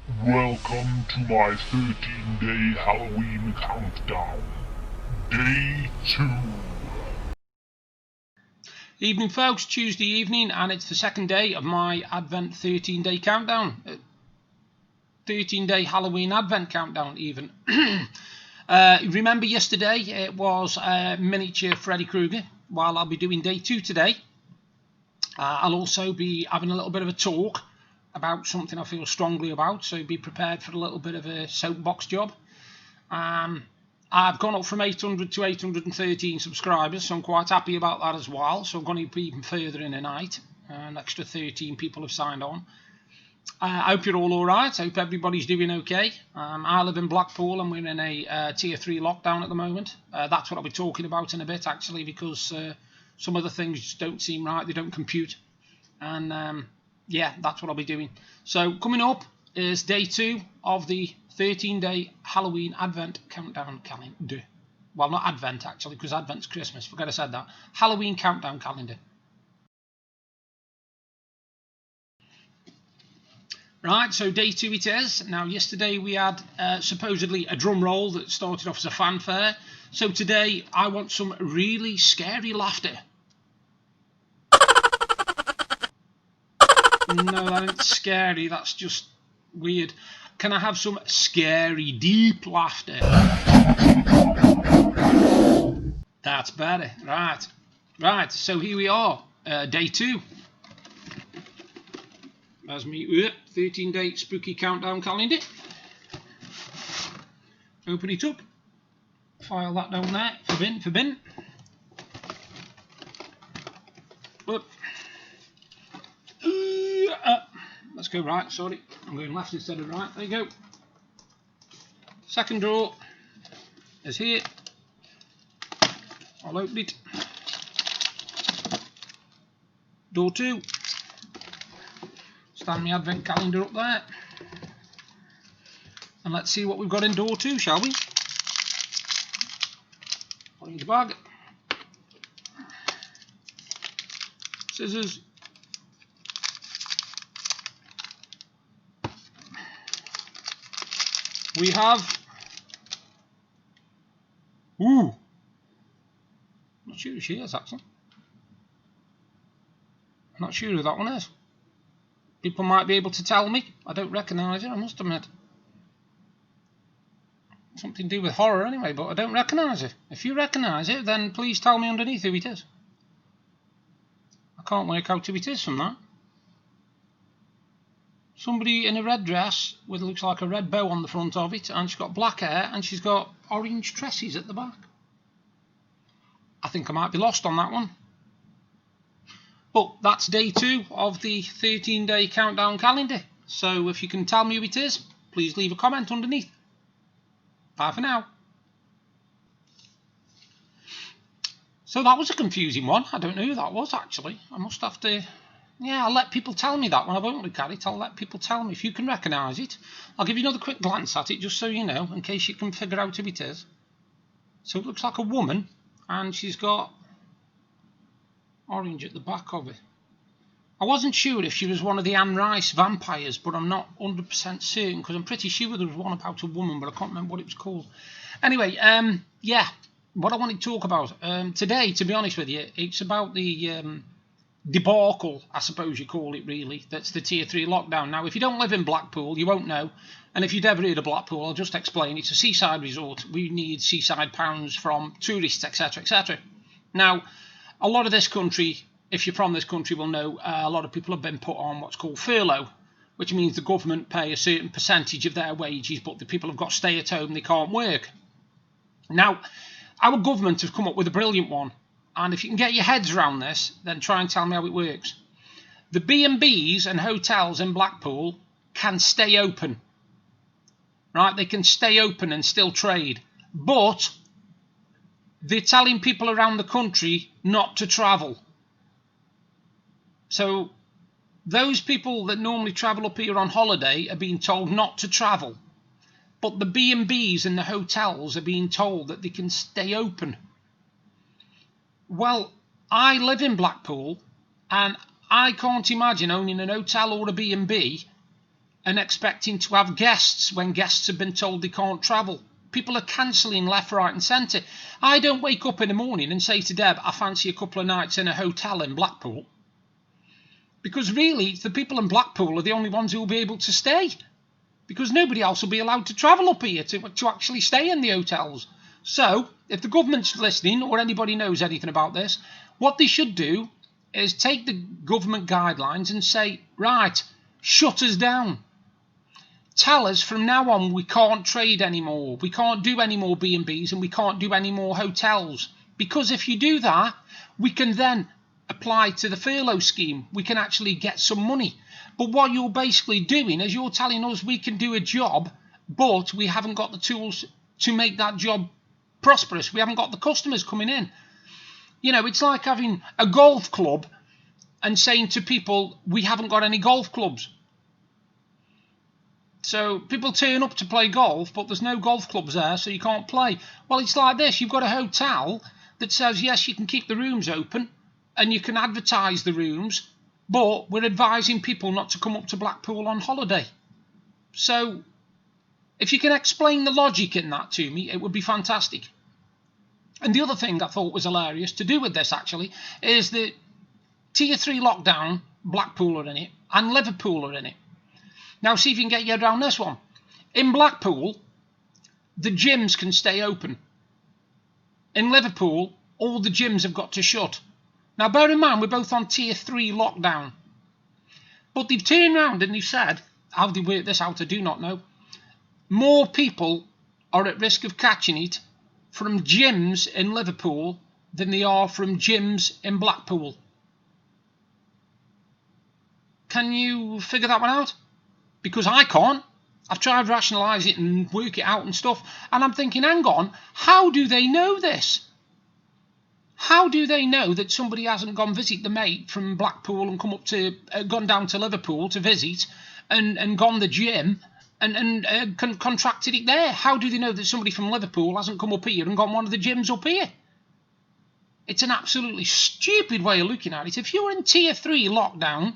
Welcome to my 13-day Halloween countdown. Day 2. Evening folks, Tuesday evening, and it's the second day of my Advent 13-day countdown. 13-day Halloween Advent countdown even. Remember yesterday it was miniature Freddy Krueger. While I'll be doing day 2 today, I'll also be having a little bit of a talk about something I feel strongly about, so be prepared for a little bit of a soapbox job. I've gone up from 800 to 813 subscribers, so I'm quite happy about that as well. So I'm going to be even further in a night. An extra 13 people have signed on. I hope you're all alright. I hope everybody's doing okay. I live in Blackpool and we're in a tier 3 lockdown at the moment. That's what I'll be talking about in a bit, actually, because some of the things just don't seem right. They don't compute. And yeah, that's what I'll be doing. So coming up is day 2 of the 13-day Halloween Advent countdown calendar. Well, not Advent, actually, because Advent's Christmas. Forget I said that. Halloween countdown calendar. Right, so day 2 it is. Now, yesterday we had supposedly a drum roll that started off as a fanfare. So today I want some really scary laughter. No, that ain't scary. That's just weird. Can I have some scary, deep laughter? That's better. Right. Right, so here we are. Day 2. There's me 13-day spooky countdown calendar. Open it up. File that down there. For bin. Up. Let's go right, sorry. I'm going left instead of right. There you go. Second drawer is here. I'll open it. Door 2. Stand my advent calendar up there. And let's see what we've got in door 2, shall we? Put in the bag. Scissors. We have... Ooh! Not sure who she is, actually. I'm not sure who that one is. People might be able to tell me. I don't recognise her, I must admit. Something to do with horror anyway, but I don't recognise it. If you recognise it, then please tell me underneath who it is. I can't work out who it is from that. Somebody in a red dress with looks like a red bow on the front of it, and she's got black hair and she's got orange tresses at the back. I think I might be lost on that one. But that's day 2 of the 13-day countdown calendar. So if you can tell me who it is, please leave a comment underneath. Bye for now. So that was a confusing one. I don't know who that was, actually. I must have to... Yeah, I'll let people tell me that when I won't look at it. I'll let people tell me if you can recognise it. I'll give you another quick glance at it just so you know, in case you can figure out who it is. So it looks like a woman, and she's got orange at the back of it. I wasn't sure if she was one of the Anne Rice vampires, but I'm not 100% certain, because I'm pretty sure there was one about a woman, but I can't remember what it was called. Anyway, yeah, what I wanted to talk about today, to be honest with you, it's about the debacle, I suppose you call it, really. That's the tier 3 lockdown. Now, if you don't live in Blackpool, you won't know. And if you've ever heard of Blackpool, I'll just explain. It's a seaside resort. We need seaside pounds from tourists, etc., etc. Now, a lot of this country, if you're from this country, will know a lot of people have been put on what's called furlough, which means the government pay a certain percentage of their wages, but the people have got to stay at home, they can't work. Now, our government have come up with a brilliant one. And if you can get your heads around this, then try and tell me how it works. The B&Bs and hotels in Blackpool can stay open. Right? They can stay open and still trade. But they're telling people around the country not to travel. So those people that normally travel up here on holiday are being told not to travel. But the B&Bs and the hotels are being told that they can stay open. Well, I live in Blackpool, and I can't imagine owning an hotel or a B&B and expecting to have guests when guests have been told they can't travel. People are cancelling left, right and centre. I don't wake up in the morning and say to Deb, I fancy a couple of nights in a hotel in Blackpool. Because really, the people in Blackpool are the only ones who will be able to stay. Because nobody else will be allowed to travel up here to actually stay in the hotels. So, if the government's listening or anybody knows anything about this, what they should do is take the government guidelines and say, right, shut us down. Tell us from now on we can't trade anymore. We can't do any more B&Bs and we can't do any more hotels. Because if you do that, we can then apply to the furlough scheme. We can actually get some money. But what you're basically doing is you're telling us we can do a job, but we haven't got the tools to make that job prosperous. We haven't got the customers coming in. You know, it's like having a golf club and saying to people, we haven't got any golf clubs. So people turn up to play golf, but there's no golf clubs there, so you can't play. Well, it's like this. You've got a hotel that says, yes, you can keep the rooms open and you can advertise the rooms, but we're advising people not to come up to Blackpool on holiday. So if you can explain the logic in that to me, it would be fantastic. And the other thing I thought was hilarious to do with this, actually, is that Tier 3 lockdown, Blackpool are in it, and Liverpool are in it. Now, see if you can get your head around this one. In Blackpool, the gyms can stay open. In Liverpool, all the gyms have got to shut. Now, bear in mind, we're both on Tier 3 lockdown. But they've turned around and they've said, how they work this out, I do not know, more people are at risk of catching it from gyms in Liverpool than they are from gyms in Blackpool. Can you figure that one out? Because I can't. I've tried to rationalise it and work it out and stuff. And I'm thinking, hang on, how do they know this? How do they know that somebody hasn't gone visit the mate from Blackpool and gone down to Liverpool to visit and gone the gym and contracted it there? How do they know that somebody from Liverpool hasn't come up here and gone one of the gyms up here? It's an absolutely stupid way of looking at it. If you're in Tier 3 lockdown,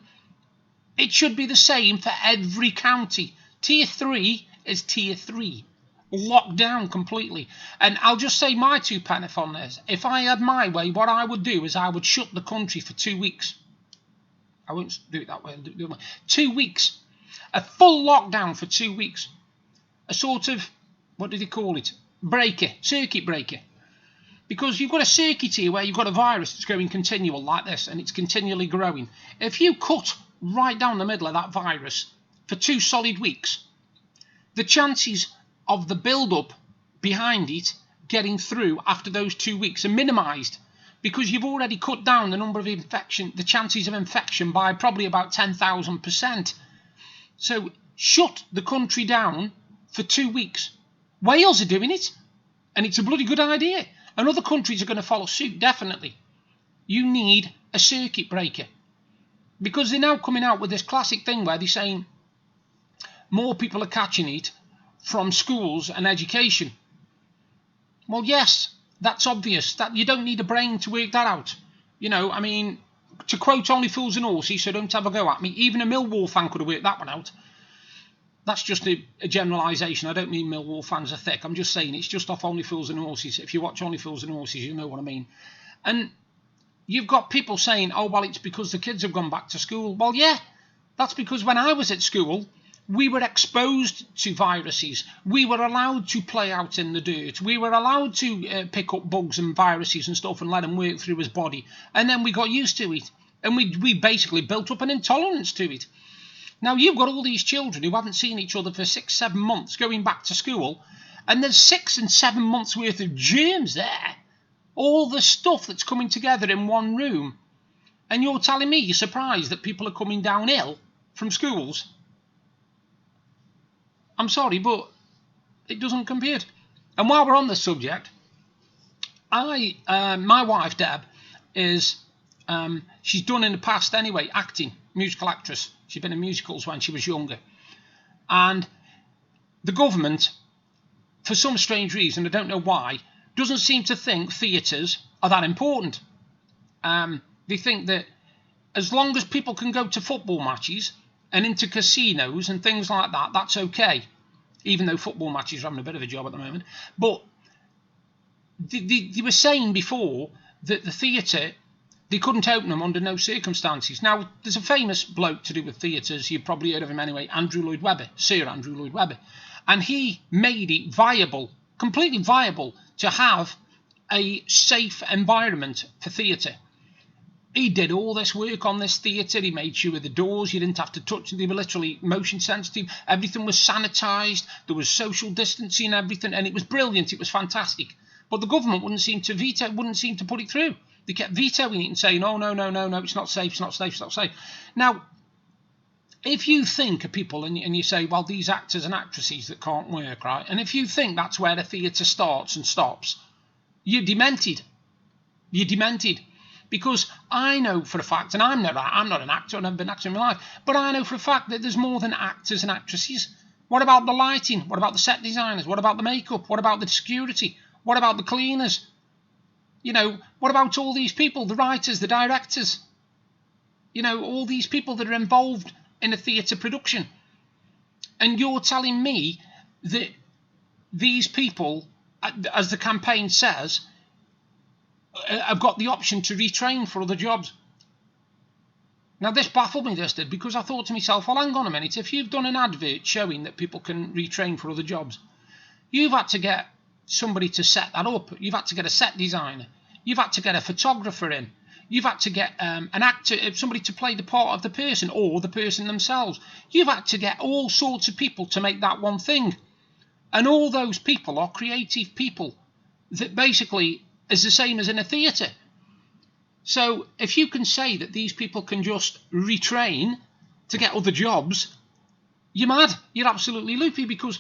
it should be the same for every county. Tier 3 is Tier 3. Locked down completely. And I'll just say my 2 pence on this. If I had my way, what I would do is I would shut the country for 2 weeks. I won't do it that way. I'll do it the other way. 2 weeks. A full lockdown for 2 weeks. A sort of, what do they call it? Breaker. Circuit breaker. Because you've got a circuit here where you've got a virus that's going continual like this and it's continually growing. If you cut right down the middle of that virus for 2 solid weeks, the chances of the build-up behind it getting through after those 2 weeks are minimised because you've already cut down the number of the chances of infection by probably about 10,000%. So shut the country down for 2 weeks. Wales are doing it, and it's a bloody good idea. And other countries are going to follow suit, definitely. You need a circuit breaker. Because they're now coming out with this classic thing where they're saying more people are catching it from schools and education. Well, yes, that's obvious. That you don't need a brain to work that out. You know, I mean, to quote Only Fools and Horses, so don't have a go at me, even a Millwall fan could have worked that one out. That's just a generalisation. I don't mean Millwall fans are thick. I'm just saying it's just off Only Fools and Horses. If you watch Only Fools and Horses, you know what I mean. And you've got people saying, oh, well, it's because the kids have gone back to school. Well, yeah, that's because when I was at school, we were exposed to viruses. We were allowed to play out in the dirt. We were allowed to pick up bugs and viruses and stuff and let them work through his body. And then we got used to it. And we basically built up an intolerance to it. Now, you've got all these children who haven't seen each other for 6-7 months going back to school. And there's 6 and 7 months worth of germs there. All the stuff that's coming together in one room. And you're telling me you're surprised that people are coming down ill from schools? I'm sorry, but it doesn't compute. And while we're on this subject, my wife, Deb, is, she's done in the past anyway, acting, musical actress. She'd been in musicals when she was younger. And the government, for some strange reason, I don't know why, doesn't seem to think theatres are that important. They think that as long as people can go to football matches and into casinos and things like that, that's okay. Even though football matches are having a bit of a job at the moment. But they were saying before that the theatre, they couldn't open them under no circumstances. Now, there's a famous bloke to do with theatres, you've probably heard of him anyway, Andrew Lloyd Webber, Sir Andrew Lloyd Webber. And he made it viable, completely viable, to have a safe environment for theatre. He did all this work on this theatre. He made sure the doors, you didn't have to touch them. They were literally motion sensitive. Everything was sanitised. There was social distancing and everything. And it was brilliant. It was fantastic. But the government wouldn't seem to put it through. They kept vetoing it and saying, oh, no, it's not safe, it's not safe, it's not safe. Now, if you think of people and you say, well, these actors and actresses that can't work, right? And if you think that's where the theatre starts and stops, you're demented. You're demented. Because I know for a fact, and I'm not an actor, I've never been an actor in my life, but I know for a fact that there's more than actors and actresses. What about the lighting? What about the set designers? What about the makeup? What about the security? What about the cleaners? You know, what about all these people, the writers, the directors? You know, all these people that are involved in a theatre production. And you're telling me that these people, as the campaign says, have got the option to retrain for other jobs. Now, this baffled me, this did, because I thought to myself, well, hang on a minute, if you've done an advert showing that people can retrain for other jobs, you've had to get somebody to set that up. You've had to get a set designer. You've had to get a photographer in. You've had to get an actor, somebody to play the part of the person or the person themselves. You've had to get all sorts of people to make that one thing. And all those people are creative people that basically is the same as in a theatre. So if you can say that these people can just retrain to get other jobs, you're mad. You're absolutely loopy, because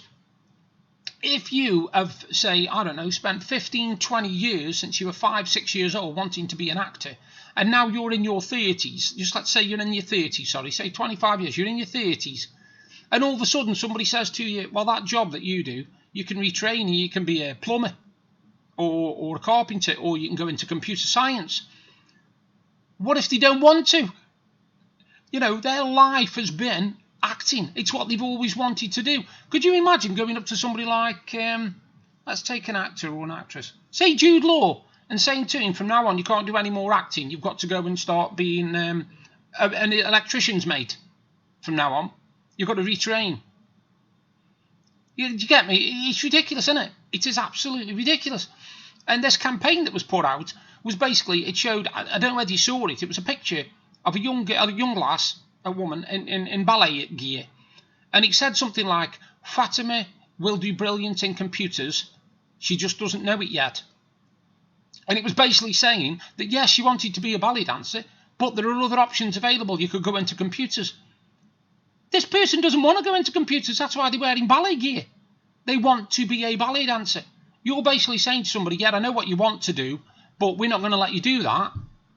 if you have, say, I don't know, spent 15, 20 years since you were 5, 6 years old wanting to be an actor, and now you're in your 30s, just let's say you're in your 30s, say 25 years, you're in your 30s, and all of a sudden somebody says to you, well, that job that you do, you can retrain and you can be a plumber or a carpenter, or you can go into computer science. What if they don't want to? You know, their life has been acting. It's what they've always wanted to do. Could you imagine going up to somebody like, let's take an actor or an actress, say Jude Law, and saying to him, from now on, you can't do any more acting. You've got to go and start being an electrician's mate from now on. You've got to retrain. You get me? It's ridiculous, isn't it? It is absolutely ridiculous. And this campaign that was put out was basically, it showed, I don't know whether you saw it, it was a picture of a young lass, a woman, in ballet gear. And it said something like, Fatima will do brilliant in computers, she just doesn't know it yet. And it was basically saying that, yes, she wanted to be a ballet dancer, but there are other options available. You could go into computers. This person doesn't want to go into computers, that's why they're wearing ballet gear. They want to be a ballet dancer. You're basically saying to somebody, yeah, I know what you want to do, but we're not going to let you do that.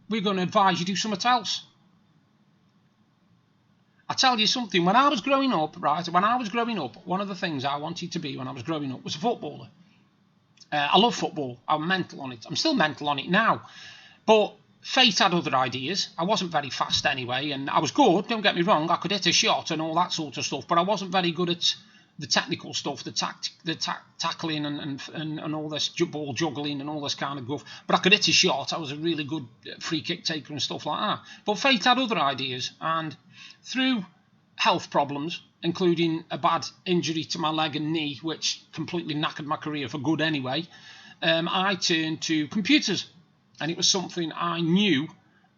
We're going to advise you do something else. I tell you something, when I was growing up, one of the things I wanted to be when I was growing up was a footballer. I love football. I'm mental on it. I'm still mental on it now. But fate had other ideas. I wasn't very fast anyway, and I was good, don't get me wrong. I could hit a shot and all that sort of stuff, but I wasn't very good at the technical stuff, the tackling and all this ball juggling and all this kind of guff. But I could hit a shot. I was a really good free kick taker and stuff like that. But fate had other ideas, and through health problems, including a bad injury to my leg and knee, which completely knackered my career for good anyway, I turned to computers. And it was something I knew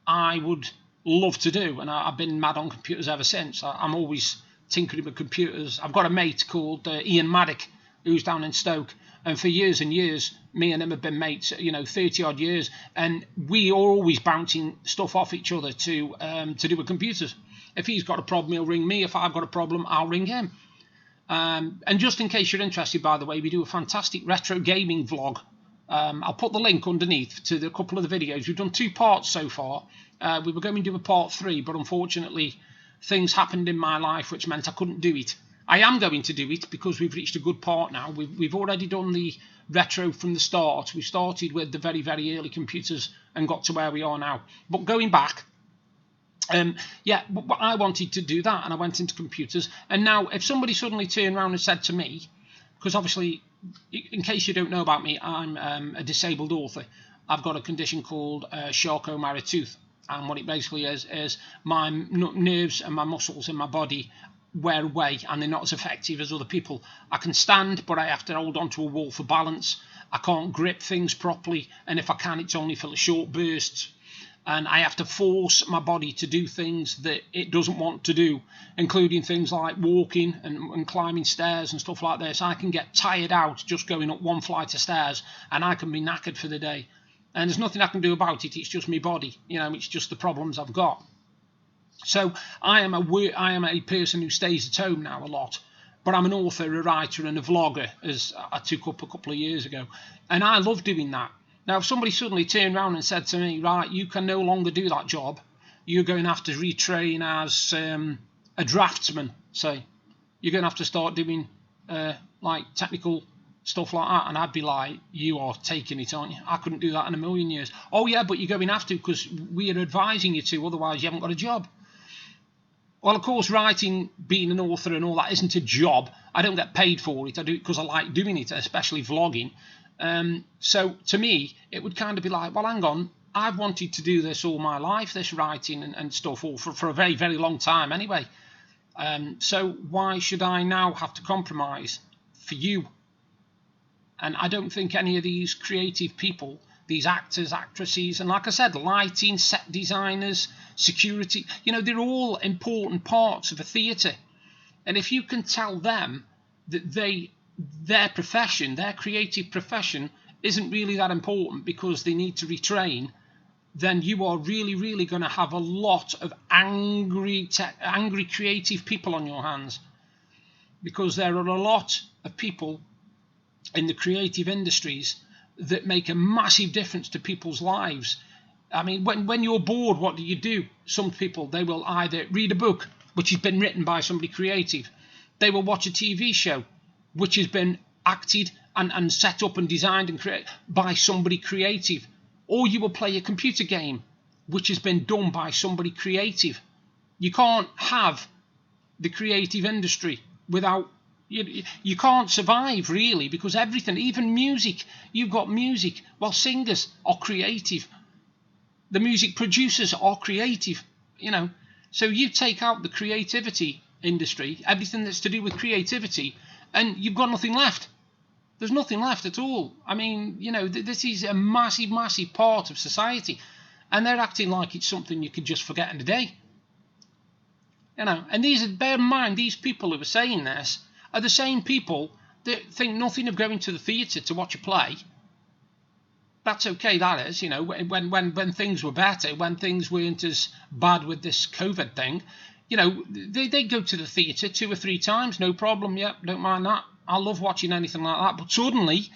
I would love to do. And I've been mad on computers ever since. I'm always tinkering with computers. I've got a mate called Ian Maddock, who's down in Stoke. And for years and years, me and him have been mates, 30 odd years. And we are always bouncing stuff off each other to do with computers. If he's got a problem, he'll ring me. If I've got a problem, I'll ring him. And just in case you're interested, by the way, we do a fantastic retro gaming vlog. I'll put the link underneath to a couple of the videos. We've done 2 parts so far. We were going to do a part 3, but unfortunately things happened in my life which meant I couldn't do it. I am going to do it because we've reached a good part now. We've already done the retro from the start. We started with the very, very early computers and got to where we are now. But going back, Yeah, but I wanted to do that, and I went into computers. And now, if somebody suddenly turned around and said to me, because obviously, in case you don't know about me, I'm a disabled author. I've got a condition called Charcot-Marie-Tooth, and what it basically is my nerves and my muscles in my body wear away, and they're not as effective as other people. I can stand, but I have to hold onto a wall for balance. I can't grip things properly, and if I can, it's only for the short bursts. And I have to force my body to do things that it doesn't want to do, including things like walking and climbing stairs and stuff like this. I can get tired out just going up one flight of stairs, and I can be knackered for the day. And there's nothing I can do about it. It's just my body. It's just the problems I've got. So I am a person who stays at home now a lot. But I'm an author, a writer, and a vlogger, as I took up a couple of years ago. And I love doing that. Now, if somebody suddenly turned around and said to me, right, you can no longer do that job, you're going to have to retrain as a draftsman, say. You're going to have to start doing like technical stuff like that. And I'd be like, you are taking it, aren't you? I couldn't do that in a million years. Oh, yeah, but you're going to have to because we are advising you to, otherwise you haven't got a job. Well, of course, writing, being an author and all that isn't a job. I don't get paid for it. I do it because I like doing it, especially vlogging. So to me, it would kind of be like, well, hang on, I've wanted to do this all my life, this writing and stuff, all for a very, very long time anyway. So why should I now have to compromise for you? And I don't think any of these creative people, these actors, actresses, and like I said, lighting, set designers, security, they're all important parts of a theatre. And if you can tell them that their profession, their creative profession, isn't really that important because they need to retrain, then you are really, really going to have a lot of angry creative people on your hands. Because there are a lot of people in the creative industries that make a massive difference to people's lives. I mean, when you're bored, what do? Some people, they will either read a book, which has been written by somebody creative. They will watch a TV show, which has been acted and set up and designed and created by somebody creative. Or you will play a computer game, which has been done by somebody creative. You can't have the creative industry without... You can't survive, really, because everything, even music, you've got music. Well, singers are creative. The music producers are creative, So you take out the creativity industry, everything that's to do with creativity, and you've got nothing left. There's nothing left at all. I mean, this is a massive, massive part of society, and they're acting like it's something you could just forget in a day. And bear in mind, these people who are saying this are the same people that think nothing of going to the theatre to watch a play. That's okay, that is, when things were better, when things weren't as bad with this COVID thing, they go to the theatre 2 or 3 times, no problem, yeah, don't mind that. I love watching anything like that. But suddenly,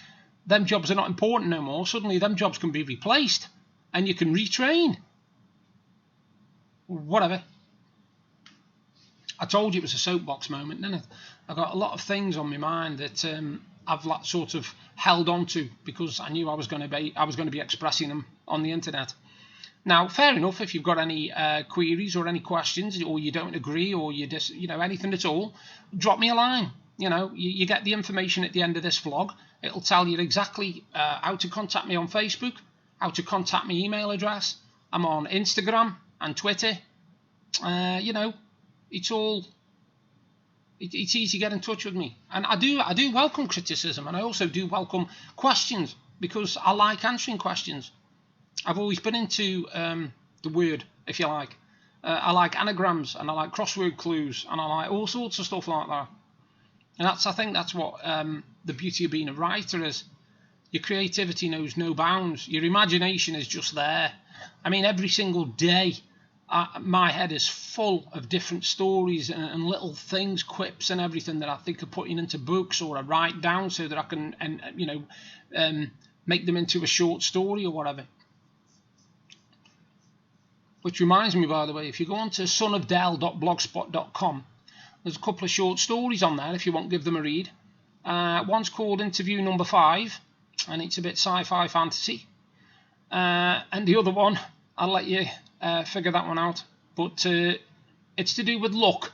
them jobs are not important no more. Suddenly, them jobs can be replaced, and you can retrain. Whatever. I told you it was a soapbox moment, didn't it? I got a lot of things on my mind that I've sort of held on to because I knew I was going to be expressing them on the internet. Now, fair enough. If you've got any queries or any questions, or you don't agree, or you anything at all, drop me a line. You get the information at the end of this vlog. It'll tell you exactly how to contact me on Facebook, how to contact my email address. I'm on Instagram and Twitter. It's easy to get in touch with me, and I do welcome criticism, and I also do welcome questions because I like answering questions. I've always been into the word, if you like. I like anagrams, and I like crossword clues, and I like all sorts of stuff like that. And I think that's what the beauty of being a writer is. Your creativity knows no bounds. Your imagination is just there. I mean, every single day, my head is full of different stories and little things, quips and everything that I think of putting into books or I write down so that I can, make them into a short story or whatever. Which reminds me, by the way, if you go on to sonofdell.blogspot.com, there's a couple of short stories on there if you want to give them a read. One's called Interview Number 5, and it's a bit sci-fi fantasy. And the other one, I'll let you figure that one out. but it's to do with luck,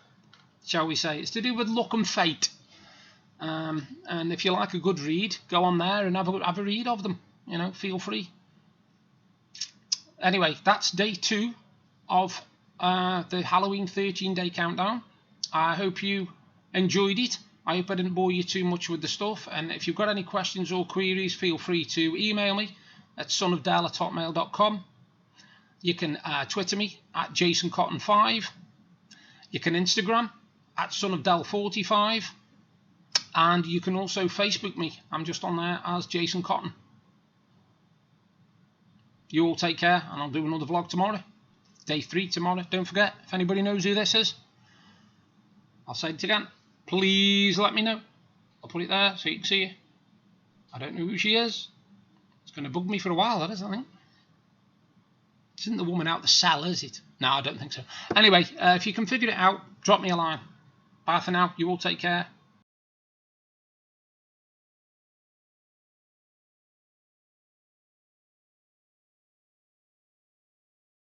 shall we say. It's to do with luck and fate. And if you like a good read, go on there and have a read of them. You know, feel free. Anyway, that's day 2 of the Halloween 13-day countdown. I hope you enjoyed it. I hope I didn't bore you too much with the stuff. And if you've got any questions or queries, feel free to email me at sonofdell@hotmail.com. You can Twitter me at JasonCotton5. You can Instagram at sonofdell45. And you can also Facebook me. I'm just on there as Jason Cotton. You all take care, and I'll do another vlog tomorrow. Day 3 tomorrow. Don't forget, if anybody knows who this is, I'll say it again. Please let me know. I'll put it there so you can see it. I don't know who she is. It's going to bug me for a while, that is, I think. This isn't the woman out the cell, is it? No, I don't think so. Anyway, if you can figure it out, drop me a line. Bye for now. You all take care.